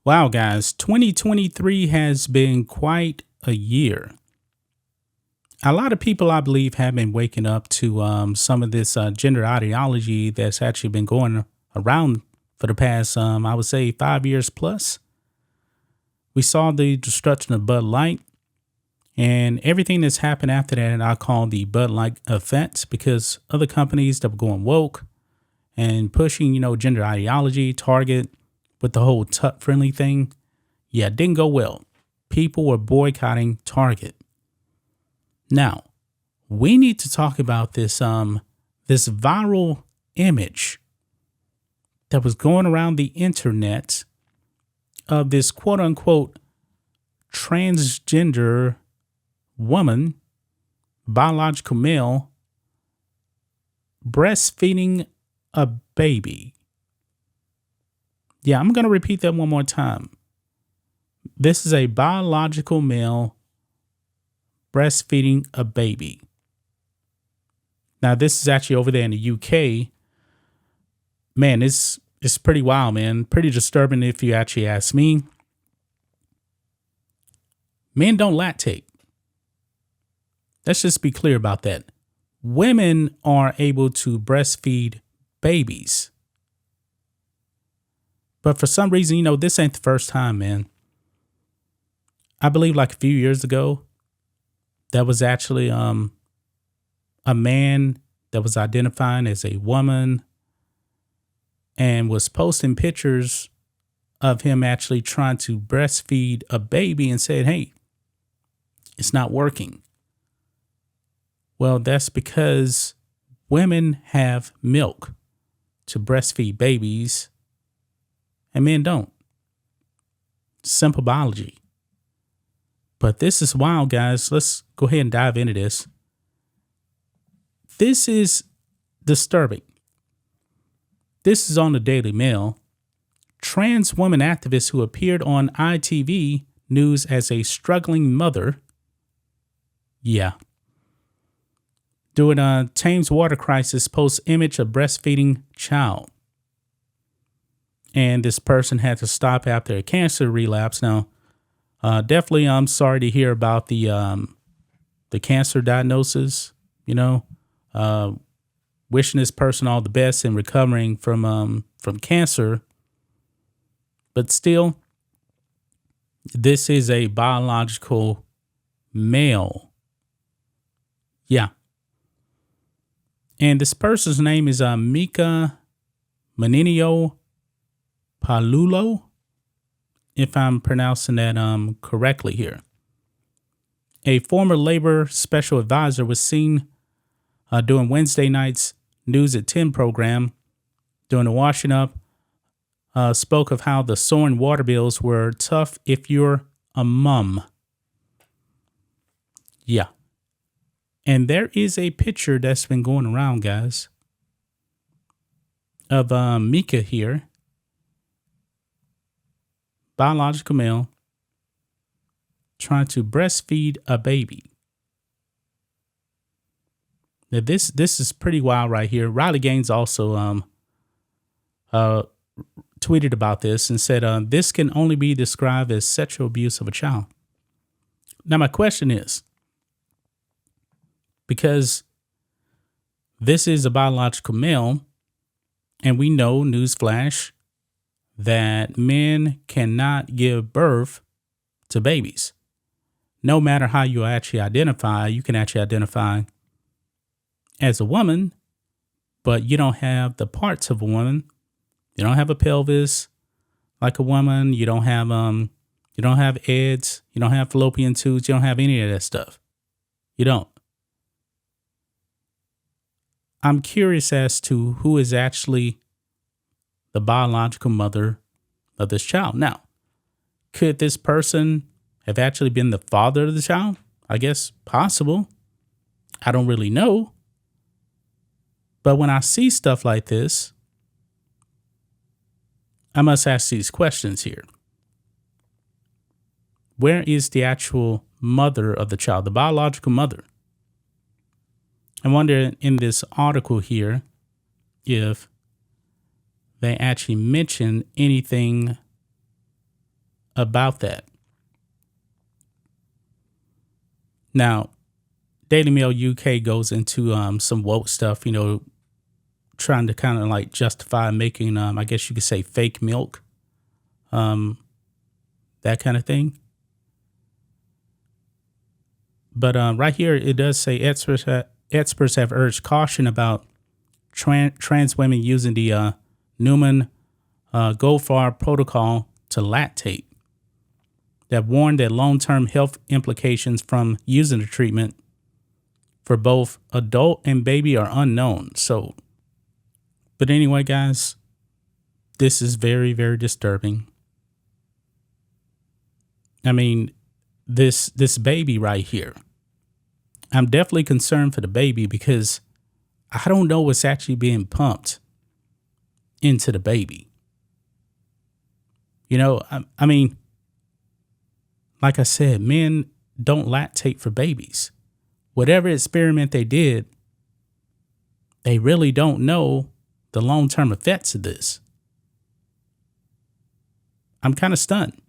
Wow, guys, 2023 has been quite a year. A lot of people, I believe, have been waking up to some of this gender ideology that's actually been going around for the past, I would say, 5 years plus. We saw the destruction of Bud Light and everything that's happened after that. I call the Bud Light effect because other companies that were going woke and pushing, gender ideology, Target with the whole tut friendly thing. Yeah, it didn't go well. People were boycotting Target. Now, we need to talk about this viral image that was going around the internet of this quote unquote transgender woman, biological male, breastfeeding a baby. Yeah, I'm going to repeat that one more time. This is a biological male breastfeeding a baby. Now, this is actually over there in the UK. Man, it's pretty wild, man. Pretty disturbing if you actually ask me. Men don't lactate. Let's just be clear about that. Women are able to breastfeed babies. But for some reason, this ain't the first time, man. I believe like a few years ago, that was actually a man that was identifying as a woman and was posting pictures of him actually trying to breastfeed a baby and said, hey, it's not working. Well, that's because women have milk to breastfeed babies and men don't. Simple biology. But this is wild, guys. Let's go ahead and dive into this. This is disturbing. This is on the Daily Mail. Trans woman activist who appeared on ITV News as a struggling mother. Yeah. During a Thames water crisis, posts image of breastfeeding child. And this person had to stop after a cancer relapse. Now, definitely, I'm sorry to hear about the cancer diagnosis. Wishing this person all the best in recovering from cancer. But still, this is a biological male. Yeah. And this person's name is Mika Menino Palulo, if I'm pronouncing that correctly here. A former labor special advisor was seen during Wednesday night's News at 10 program during the washing up, spoke of how the soaring water bills were tough if you're a mom. Yeah. And there is a picture that's been going around, guys, of Mika here. Biological male trying to breastfeed a baby. Now this is pretty wild right here. Riley Gaines also tweeted about this and said, this can only be described as sexual abuse of a child. Now my question is, because this is a biological male, and we know, newsflash, that men cannot give birth to babies. No matter how you actually identify, you can actually identify as a woman, but you don't have the parts of a woman. You don't have a pelvis like a woman. You don't have eggs. You don't have fallopian tubes. You don't have any of that stuff. You don't. I'm curious as to who is actually the biological mother of this child. Now, could this person have actually been the father of the child? I guess possible. I don't really know. But when I see stuff like this, I must ask these questions here. Where is the actual mother of the child, the biological mother? I wonder in this article here if they actually mention anything about that. Now, Daily Mail UK goes into some woke stuff, trying to kind of like justify making, I guess you could say, fake milk, that kind of thing. But right here, it does say experts have urged caution about trans women using the Newman Goldfarb protocol to lactate. That warned that long-term health implications from using the treatment for both adult and baby are unknown. So, but anyway, guys, this is very, very disturbing. I mean, this baby right here, I'm definitely concerned for the baby because I don't know what's actually being pumped into the baby. I mean, like I said, men don't lactate for babies. Whatever experiment they did, they really don't know the long-term effects of this. I'm kind of stunned.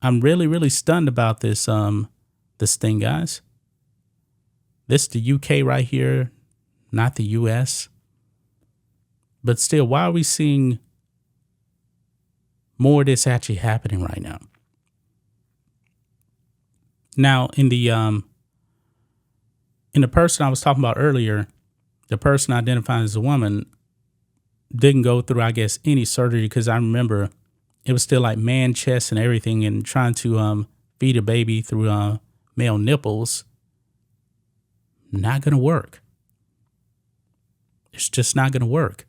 I'm really, really stunned about this thing, guys. This is the UK right here, not the US. But still, why are we seeing more of this actually happening right now? Now, in the person I was talking about earlier, the person identified as a woman didn't go through, I guess, any surgery, because I remember it was still like man chest and everything, and trying to feed a baby through male nipples. Not going to work. It's just not going to work.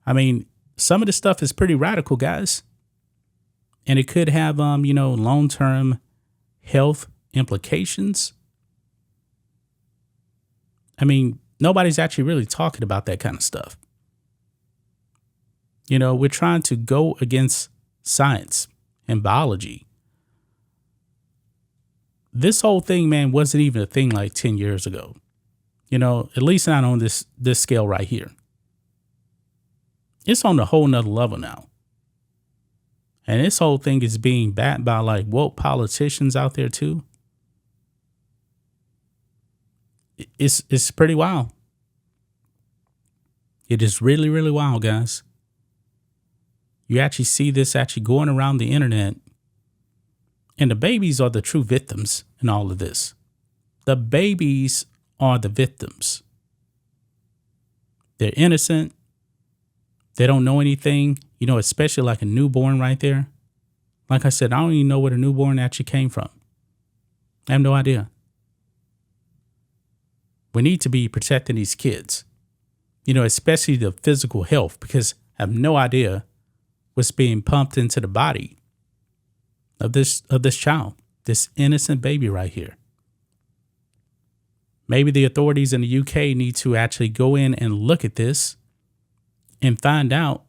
I mean, some of this stuff is pretty radical, guys. And it could have, long-term health implications. I mean, nobody's actually really talking about that kind of stuff. We're trying to go against science and biology. This whole thing, man, wasn't even a thing like 10 years ago. At least not on this scale right here. It's on a whole nother level now. And this whole thing is being backed by like woke politicians out there too. It's pretty wild. It is really, really wild, guys. You actually see this actually going around the internet. And the babies are the true victims in all of this. The babies are the victims. They're innocent. They don't know anything, especially like a newborn right there. Like I said, I don't even know where the newborn actually came from. I have no idea. We need to be protecting these kids, especially the physical health, because I have no idea what's being pumped into the body of this child, this innocent baby right here. Maybe the authorities in the UK need to actually go in and look at this and find out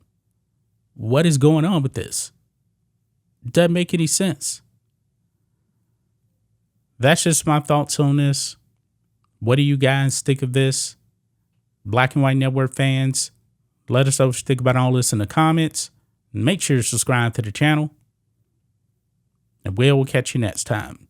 what is going on with this. It doesn't make any sense. That's just my thoughts on this. What do you guys think of this? Black and White Network fans, let us know what you think about all this in the comments. Make sure to subscribe to the channel. And we'll catch you next time.